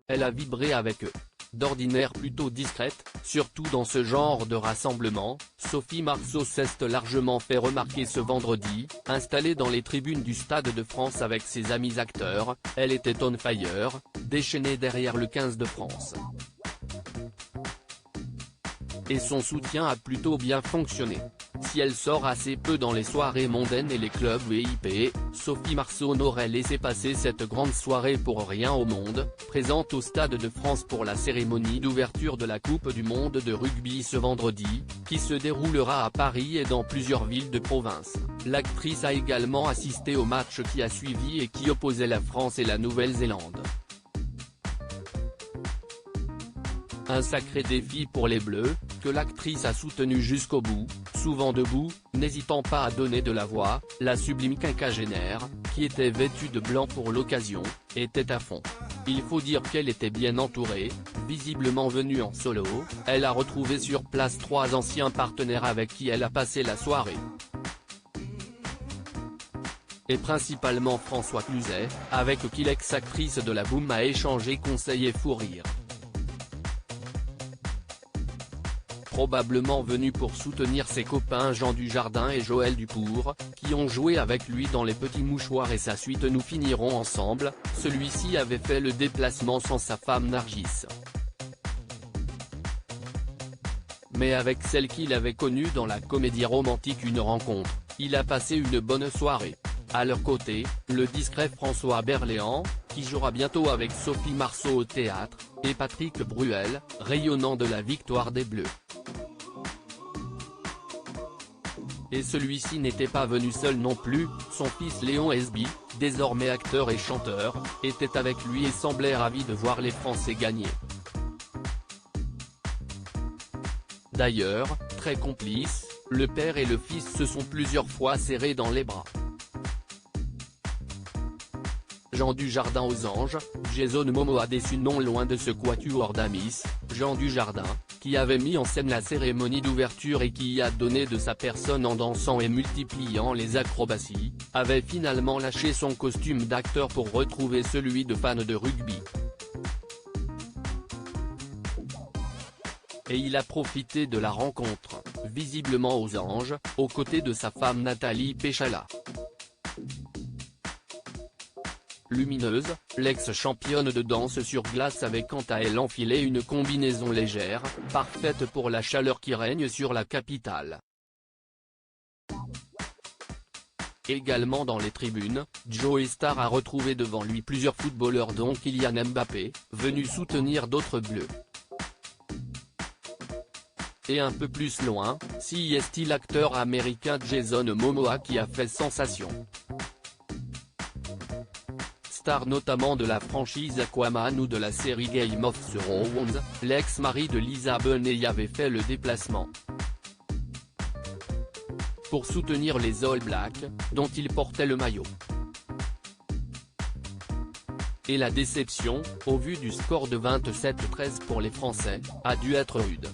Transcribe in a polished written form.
elle a vibré avec eux. D'ordinaire plutôt discrète, surtout dans ce genre de rassemblement, Sophie Marceau s'est largement fait remarquer ce vendredi, installée dans les tribunes du Stade de France avec ses amis acteurs. Elle était on fire, déchaînée derrière le 15 de France. Et son soutien a plutôt bien fonctionné. Si elle sort assez peu dans les soirées mondaines et les clubs VIP, Sophie Marceau n'aurait laissé passer cette grande soirée pour rien au monde. Présente au Stade de France pour la cérémonie d'ouverture de la Coupe du Monde de rugby ce vendredi, qui se déroulera à Paris et dans plusieurs villes de province. L'actrice a également assisté au match qui a suivi et qui opposait la France et la Nouvelle-Zélande. Un sacré défi pour les Bleus, que l'actrice a soutenu jusqu'au bout, souvent debout, n'hésitant pas à donner de la voix. La sublime quinquagénaire, qui était vêtue de blanc pour l'occasion, était à fond. Il faut dire qu'elle était bien entourée, visiblement venue en solo. Elle a retrouvé sur place 3 anciens partenaires avec qui elle a passé la soirée. Et principalement François Cluzet, avec qui l'ex-actrice de la Boum a échangé conseils et fou rire. Probablement venu pour soutenir ses copains Jean Dujardin et Joël Dupour, qui ont joué avec lui dans Les Petits Mouchoirs et sa suite Nous finirons ensemble. Celui-ci avait fait le déplacement sans sa femme Nargis. Mais avec celle qu'il avait connue dans la comédie romantique Une rencontre, il a passé une bonne soirée. À leur côté, le discret François Berléand, qui jouera bientôt avec Sophie Marceau au théâtre, et Patrick Bruel, rayonnant de la victoire des Bleus. Et celui-ci n'était pas venu seul non plus, son fils Léon Esby, désormais acteur et chanteur, était avec lui et semblait ravi de voir les Français gagner. D'ailleurs, très complices, le père et le fils se sont plusieurs fois serrés dans les bras. Jean Dujardin aux anges, Jason Momoa déçu non loin de ce quatuor d'amis. Jean Dujardin, qui avait mis en scène la cérémonie d'ouverture et qui y a donné de sa personne en dansant et multipliant les acrobaties, avait finalement lâché son costume d'acteur pour retrouver celui de fan de rugby. Et il a profité de la rencontre, visiblement aux anges, aux côtés de sa femme Nathalie Péchala. Lumineuse, l'ex-championne de danse sur glace avait quant à elle enfilé une combinaison légère, parfaite pour la chaleur qui règne sur la capitale. Également dans les tribunes, Joey Starr a retrouvé devant lui plusieurs footballeurs dont Kylian Mbappé, venu soutenir d'autres Bleus. Et un peu plus loin, est l'acteur américain Jason Momoa qui a fait sensation. Star notamment de la franchise Aquaman ou de la série Game of Thrones, l'ex-mari de Lisa Bonet y avait fait le déplacement pour soutenir les All Blacks, dont il portait le maillot. Et la déception, au vu du score de 27-13 pour les Français, a dû être rude.